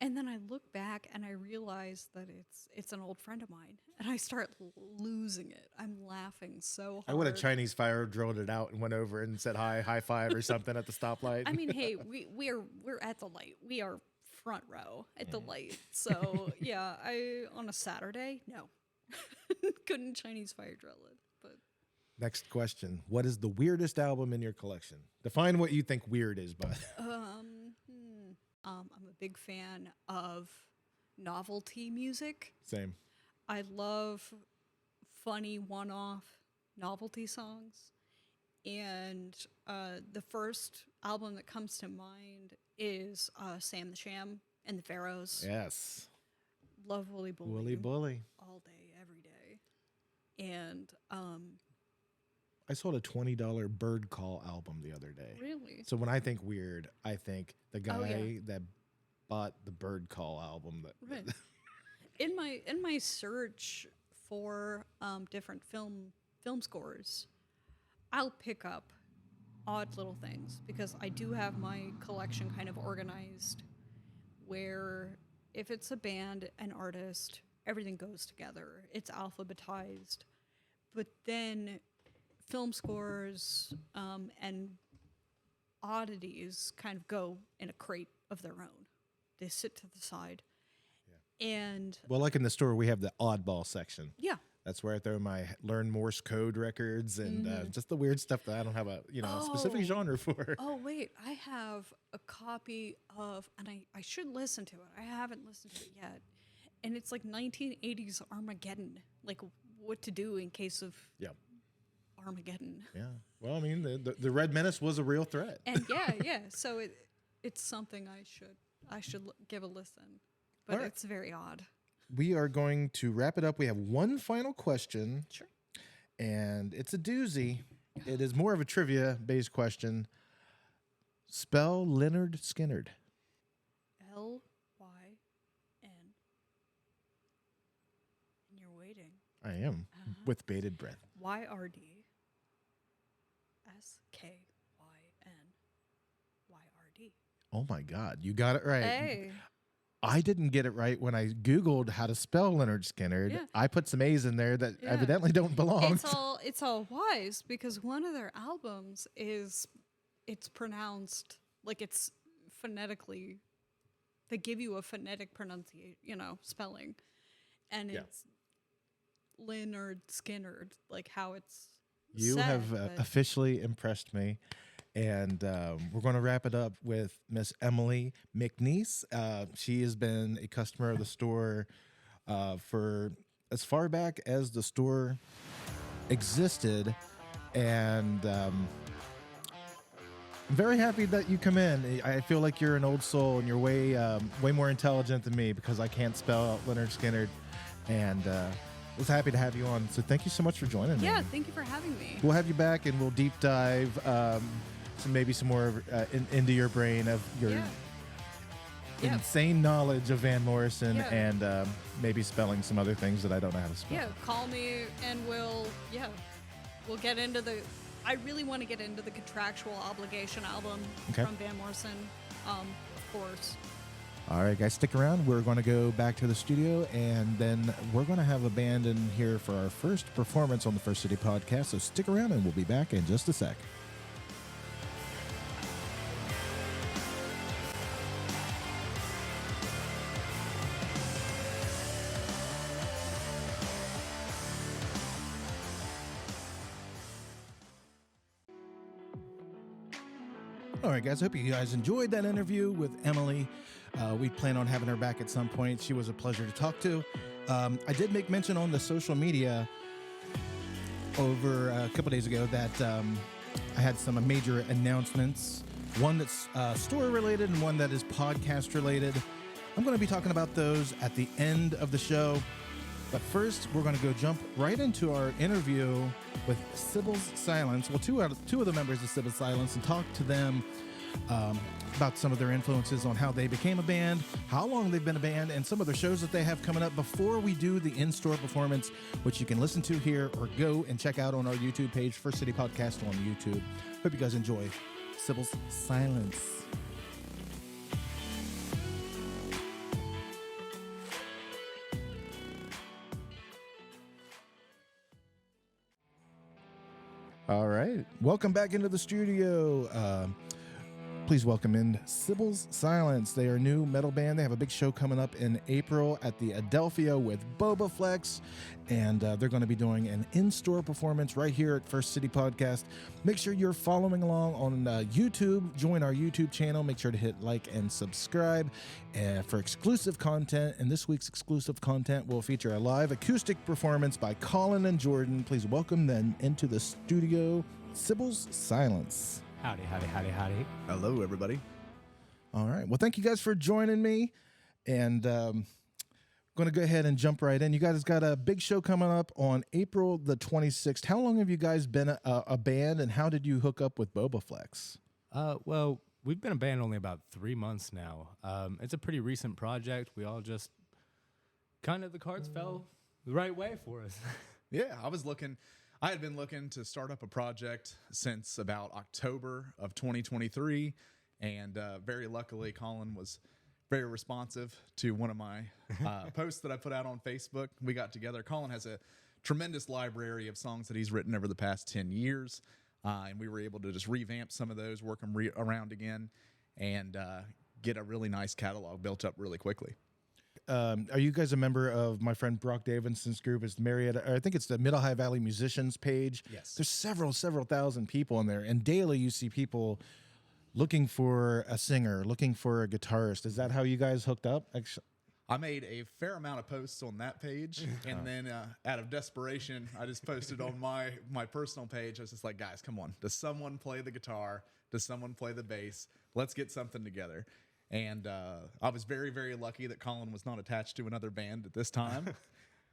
And then I look back and I realize that it's an old friend of mine, and I start losing it. I'm laughing so hard. I would have Chinese fire drilled it out and went over and said high five or something at the stoplight. I mean, hey, we're at the light. We are front row at the light. So yeah, I on a Saturday, no. Couldn't Chinese fire drill it, but next question. What is the weirdest album in your collection? Define what you think weird is, bud. I'm a big fan of novelty music. Same. I love funny one-off novelty songs. And the first album that comes to mind is Sam the Sham and the Pharaohs. Yes. Love Wooly Bully. Wooly Bully. All day, every day. And I sold a $20 Bird Call album the other day. Really? So when I think weird, I think the guy that bought the Bird Call album. Right. in my search for different film scores, I'll pick up odd little things, because I do have my collection kind of organized where if it's a band, an artist, everything goes together. It's alphabetized. But then film scores and oddities kind of go in a crate of their own. They sit to the side. Yeah. And well, like in the store, we have the oddball section. Yeah. That's where I throw my learn Morse code records and just the weird stuff that I don't have a specific genre for. Oh, wait. I have a copy of, and I should listen to it. I haven't listened to it yet. And it's like 1980s Armageddon, like what to do in case of Armageddon. Yeah. Well, I mean, the Red Menace was a real threat. And yeah. So it's something I should give a listen. But it's very odd. We are going to wrap it up. We have one final question. Sure. And it's a doozy. It is more of a trivia-based question. Spell Leonard Skinnard. Lyn. And you're waiting. I am, with bated breath. YRD. SKYN. Oh, my God. You got it right. Hey. I didn't get it right when I Googled how to spell Leonard Skinnard. Yeah. I put some A's in there that evidently don't belong. It's all wise, because one of their albums it's pronounced like it's phonetically, they give you a phonetic pronunciation, spelling. And it's Leonard Skinnard, like how it's You said, have officially impressed me. And we're going to wrap it up with Miss Emily McNees. She has been a customer of the store for as far back as the store existed. And I'm very happy that you come in. I feel like you're an old soul, and you're way more intelligent than me, because I can't spell out Leonard Skinnard. And was happy to have you on. So thank you so much for joining me. Yeah, thank you for having me. We'll have you back, and we'll deep dive maybe some more into your brain of your insane knowledge of Van Morrison and maybe spelling some other things that I don't know how to spell. Yeah, call me and we'll we'll get into the. I really want to get into the Contractual Obligation album from Van Morrison, of course. All right, guys, stick around. We're going to go back to the studio, and then we're going to have a band in here for our first performance on the First City podcast. So stick around, and we'll be back in just a sec. All right, guys, I hope you guys enjoyed that interview with Emily. We plan on having her back at some point. She was a pleasure to talk to. I did make mention on the social media over a couple days ago that I had some major announcements, one that's store-related and one that is podcast-related. I'm going to be talking about those at the end of the show. But first, we're going to go jump right into our interview with Sybils Silence. Well, two of the members of Sybils Silence, and talk to them about some of their influences on how they became a band, how long they've been a band, and some of the shows that they have coming up before we do the in-store performance, which you can listen to here or go and check out on our YouTube page, First City Podcast on YouTube. Hope you guys enjoy Sybils Silence. All right. Welcome back into the studio. Please welcome in Sybils Silence. They are a new metal band. They have a big show coming up in April at the Adelphia with Boba Flex, and they're going to be doing an in-store performance right here at First City Podcast. Make sure you're following along on YouTube. Join our YouTube channel. Make sure to hit like and subscribe for exclusive content. And this week's exclusive content will feature a live acoustic performance by Colin and Jordan. Please welcome them into the studio, Sybils Silence. Howdy, howdy, howdy, howdy. Hello, everybody. All right. Well, thank you guys for joining me. And going to go ahead and jump right in. You guys got a big show coming up on April the 26th. How long have you guys been a band, and how did you hook up with Boba Flex? Well, we've been a band only about 3 months now. It's a pretty recent project. We all just kind of, the cards fell the right way for us. Yeah, I had been looking to start up a project since about October of 2023, and very luckily, Colin was very responsive to one of my posts that I put out on Facebook. We got together. Colin has a tremendous library of songs that he's written over the past 10 years, and we were able to just revamp some of those, work them around again, and get a really nice catalog built up really quickly. Are you guys a member of my friend Brock Davidson's group? It's the Marietta, or I think it's the Middle High Valley Musicians page. Yes. There's several thousand people in there, and daily you see people looking for a singer, looking for a guitarist. Is that how you guys hooked up? I made a fair amount of posts on that page, and then out of desperation, I just posted on my personal page. I was just like, guys, come on. Does someone play the guitar? Does someone play the bass? Let's get something together. And I was very, very lucky that Colin was not attached to another band at this time.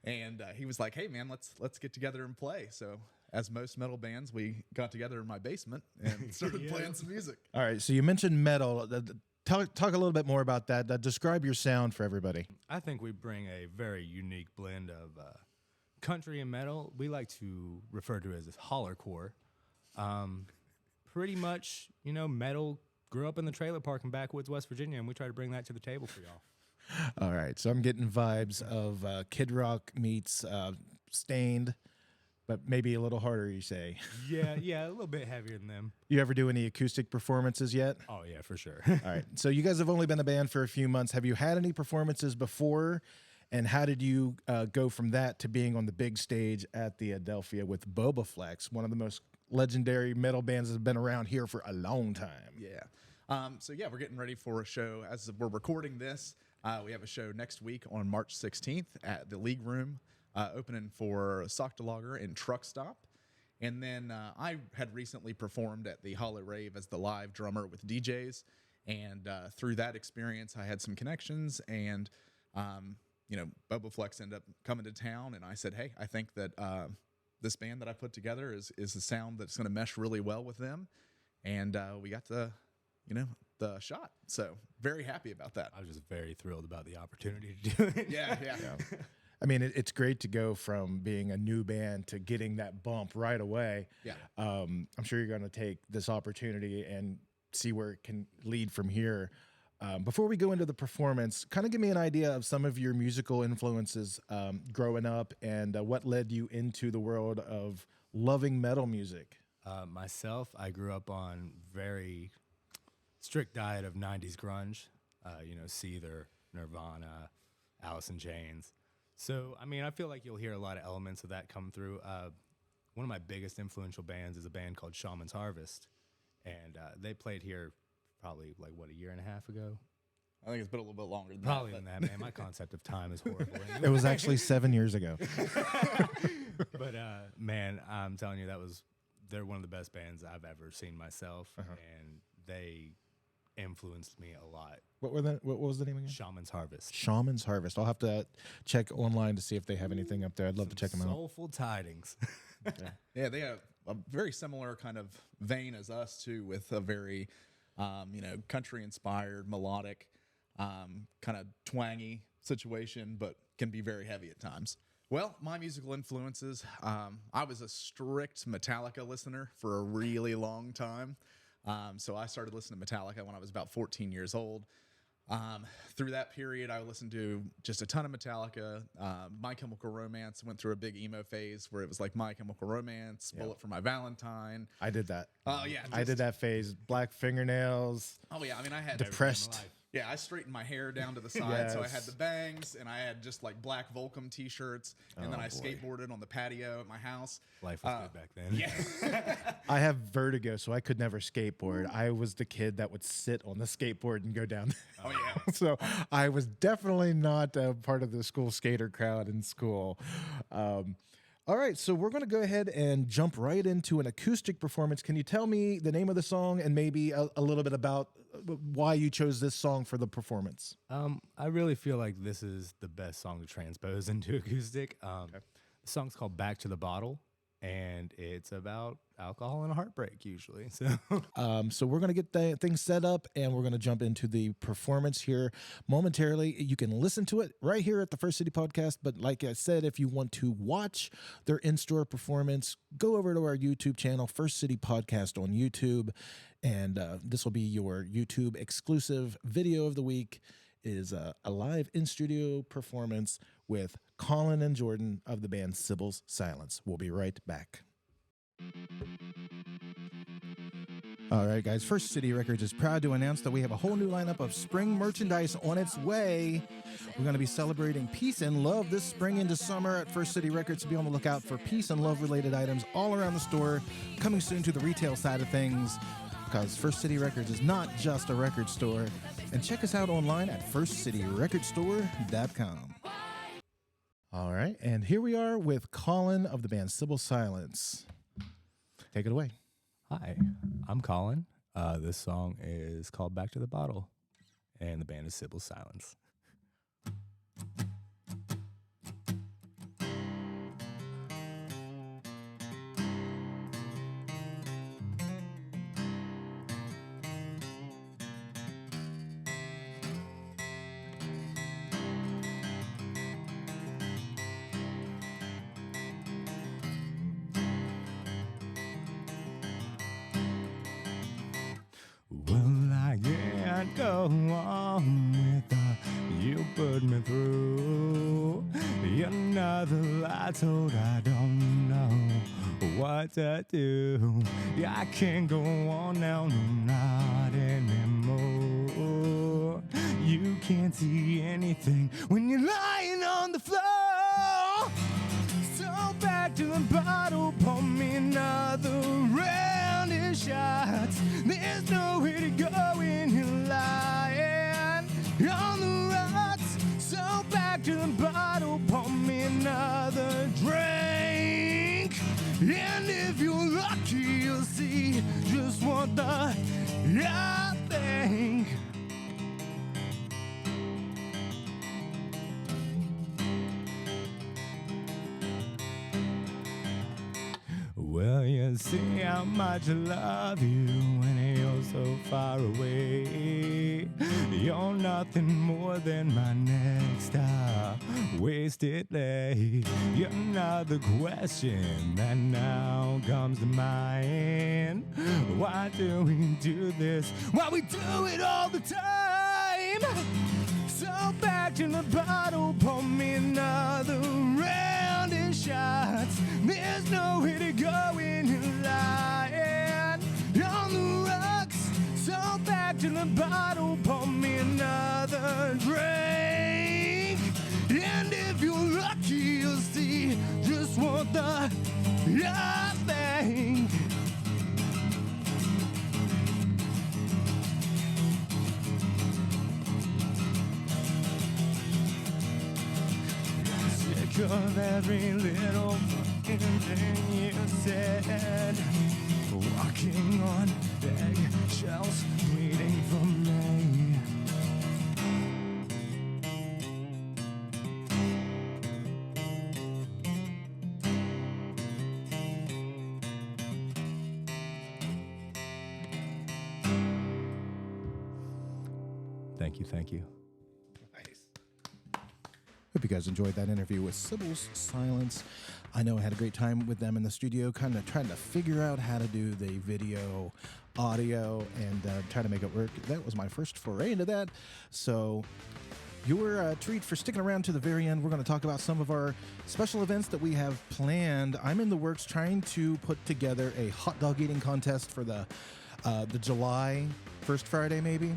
And he was like, hey, man, let's get together and play. So as most metal bands, we got together in my basement and started playing some music. All right, so you mentioned metal. Talk a little bit more about that. Describe your sound for everybody. I think we bring a very unique blend of country and metal. We like to refer to it as hollercore. Pretty much, metal grew up in the trailer park in backwoods, West Virginia, and we try to bring that to the table for y'all. All right, so I'm getting vibes of Kid Rock meets Stained, but maybe a little harder, you say. Yeah, a little bit heavier than them. You ever do any acoustic performances yet? Oh, yeah, for sure. All right, so you guys have only been a band for a few months. Have you had any performances before, and how did you go from that to being on the big stage at the Adelphia with Boba Flex, one of the most legendary metal bands that have been around here for a long time? Yeah. We're getting ready for a show. As we're recording this, we have a show next week on March 16th at the League Room, opening for Sockdolager and Truck Stop. And then I had recently performed at the Hollow Rave as the live drummer with DJs. And through that experience, I had some connections. And, Boba Flex ended up coming to town. And I said, hey, I think that this band that I put together is a sound that's going to mesh really well with them. And we got the shot. So very happy about that. I was just very thrilled about the opportunity to do it. Yeah. I mean, it's great to go from being a new band to getting that bump right away. Yeah. I'm sure you're going to take this opportunity and see where it can lead from here. Before we go into the performance, kind of give me an idea of some of your musical influences growing up and what led you into the world of loving metal music. Myself, I grew up on very strict diet of 90s grunge, Seether, Nirvana, Alice in Chains. So, I mean, I feel like you'll hear a lot of elements of that come through. One of my biggest influential bands is a band called Shaman's Harvest, and they played here probably, a year and a half ago? I think it's been a little bit longer than Probably that. than that, man. My concept of time is horrible. It was actually 7 years ago. But, man, I'm telling you, they're one of the best bands I've ever seen myself, and they influenced me a lot. What was the name again? Shaman's Harvest. Shaman's Harvest. I'll have to check online to see if they have anything up there. I'd love to check them out. Soulful Tidings. Okay. Yeah, they have a very similar kind of vein as us too, with a very, country-inspired, melodic, kind of twangy situation, but can be very heavy at times. Well, my musical influences, I was a strict Metallica listener for a really long time. So I started listening to Metallica when I was about 14 years old. Through that period, I listened to just a ton of Metallica. My Chemical Romance went through a big emo phase where it was like My Chemical Romance, Bullet for My Valentine. I did that. Oh, yeah. I did that phase. Black fingernails. Oh, yeah. I mean, I had Depressed. Yeah, I straightened my hair down to the side, so I had Yes. the bangs, and I had just like black Volcom t-shirts, and then I skateboarded on the patio at my house. Life was good back then. Yeah. I have vertigo, so I could never skateboard. I was the kid that would sit on the skateboard and go down. Oh, yeah. So I was definitely not a part of the school skater crowd in school. All right, so we're going to go ahead and jump right into an acoustic performance. Can you tell me the name of the song and maybe a little bit about why you chose this song for the performance? I really feel like this is the best song to transpose into acoustic. The song's called Back to the Bottle, and it's about alcohol and heartbreak usually. So we're going to get things set up, and we're going to jump into the performance here momentarily. You can listen to it right here at the First City Podcast, but like I said, if you want to watch their in-store performance, go over to our YouTube channel, First City Podcast on YouTube, and this will be your YouTube exclusive video of the week. It is a live in-studio performance with Colin and Jordan of the band Sybils Silence. We'll be right back. All right, guys. First City Records is proud to announce that we have a whole new lineup of spring merchandise on its way. We're going to be celebrating peace and love this spring into summer at First City Records. So be on the lookout for peace and love related items all around the store, coming soon to the retail side of things, because First City Records is not just a record store. And check us out online at firstcityrecordstore.com. All right, and here we are with Colin of the band Sybils Silence. Take it away. Hi, I'm Colin. This song is called Back to the Bottle, and the band is Sybils Silence. Well, I can't go on without you put me through. Another lie told I don't know what to do. Yeah, I can't go on now, no, not anymore. You can't see anything when you're lying on the floor. So back to the bottle, pour me another round of shots. There's nowhere to go when you're lying on the rocks. So back to the bottle, pour me another drink. And if you're lucky, you'll see just what I think. Well, you see how much I love you when you're so far away. You're not nothing more than my next wasted day. You're not the question that now comes to mind. Why do we do this? Why we do it all the time? So back to the bottle, pour me another round of shots. There's nowhere to go when you're lying on the rocks. So back to the bottle, pour me another drink. And if you're lucky, you'll see just what I think. Sick of every little fucking thing you said. Walking on eggshells, bleeding for me. Thank you. Hope you guys enjoyed that interview with Sybils Silence. I know I had a great time with them in the studio, kind of trying to figure out how to do the video, audio, and try to make it work. That was my first foray into that. So your treat for sticking around to the very end. We're going to talk about some of our special events that we have planned. I'm in the works trying to put together a hot dog eating contest for the July 1st Friday, maybe.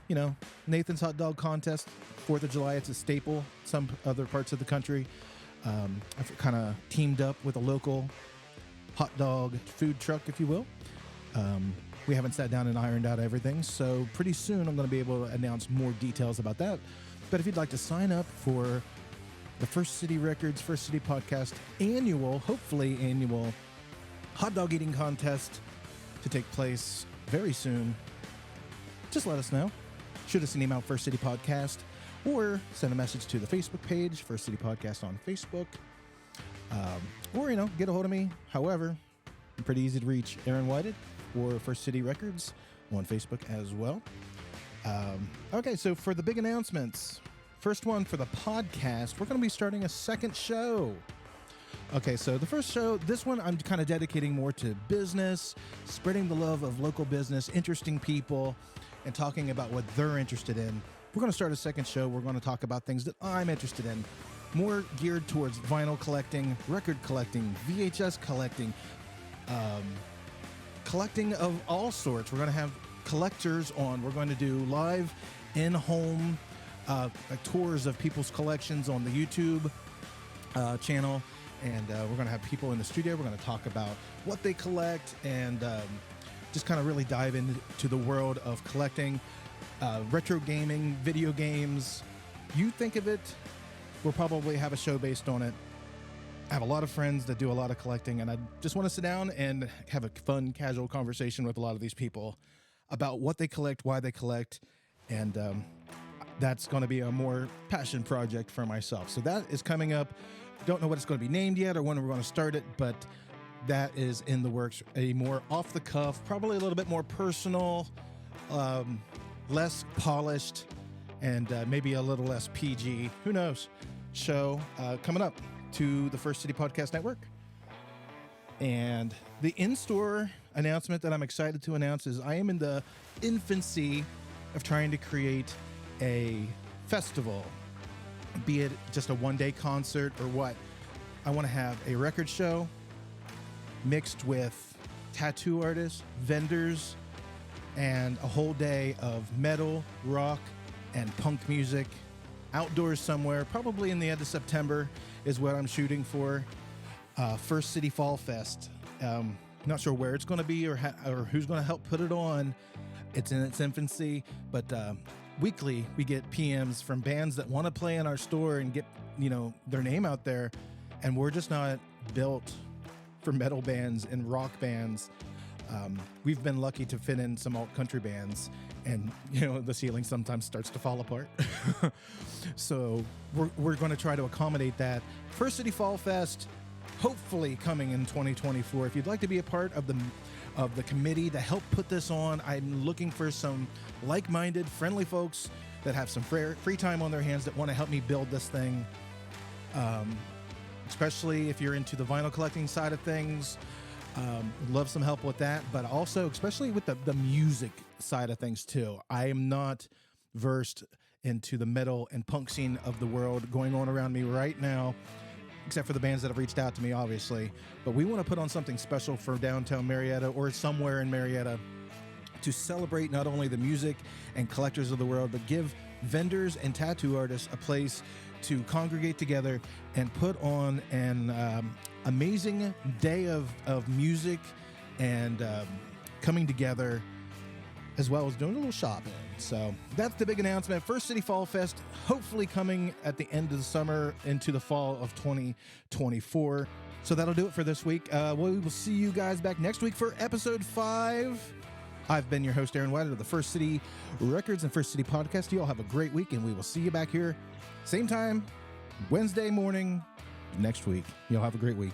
You know, Nathan's hot dog contest, 4th of July, it's a staple. Some other parts of the country. I've kind of teamed up with a local hot dog food truck, if you will. We haven't sat down and ironed out everything, so pretty soon I'm going to be able to announce more details about that. But if you'd like to sign up for the First City Records, First City Podcast hopefully annual hot dog eating contest to take place very soon, just let us know. Shoot us an email, First City Podcast, or send a message to the Facebook page, First City Podcast on Facebook. Or, get a hold of me. However, I'm pretty easy to reach. Aaron Whited or First City Records on Facebook as well. Okay, so for the big announcements, first one for the podcast, we're going to be starting a second show. Okay, so the first show, this one I'm kind of dedicating more to business, spreading the love of local business, interesting people, and talking about what they're interested in. We're going to start a second show. We're going to talk about things that I'm interested in, more geared towards vinyl collecting, record collecting, VHS collecting, collecting of all sorts. We're going to have collectors on. We're going to do live in-home tours of people's collections on the YouTube channel. And we're going to have people in the studio. We're going to talk about what they collect and just kind of really dive into the world of collecting, retro gaming, video games. You think of it, we'll probably have a show based on it. I have a lot of friends that do a lot of collecting, and I just want to sit down and have a fun, casual conversation with a lot of these people about what they collect, why they collect, and that's going to be a more passion project for myself. So that is coming up. Don't know what it's going to be named yet or when we're going to start it, but that is in the works. A more off the cuff, probably a little bit more personal, less polished, and maybe a little less PG, who knows, show coming up to the First City Podcast Network. And the in-store announcement that I'm excited to announce is I am in the infancy of trying to create a festival, be it just a one-day concert or what. I want to have a record show mixed with tattoo artists, vendors, and a whole day of metal, rock, and punk music outdoors somewhere, probably in the end of September is what I'm shooting for. First City Fall Fest. Not sure where it's going to be or who's going to help put it on. It's in its infancy, but weekly we get PMs from bands that want to play in our store and get their name out there, and we're just not built for metal bands and rock bands. We've been lucky to fit in some alt country bands, and the ceiling sometimes starts to fall apart. So we're going to try to accommodate that. First City Fall Fest, hopefully coming in 2024. If you'd like to be a part of of the committee that helped put this on. I'm looking for some like-minded, friendly folks that have some free time on their hands that want to help me build this thing. Especially if you're into the vinyl collecting side of things. Love some help with that, but also especially with the music side of things too. I am not versed into the metal and punk scene of the world going on around me right now, except for the bands that have reached out to me, obviously. But we want to put on something special for downtown Marietta or somewhere in Marietta to celebrate not only the music and collectors of the world, but give vendors and tattoo artists a place to congregate together and put on an amazing day of music and coming together, as well as doing a little shopping. So that's the big announcement. First City Fall Fest, hopefully coming at the end of the summer into the fall of 2024. So that'll do it for this week. We will see you guys back next week for episode 5. I've been your host, Aaron White of the First City Records and First City Podcast. You all have a great week, and we will see you back here same time, Wednesday morning next week. Y'all have a great week.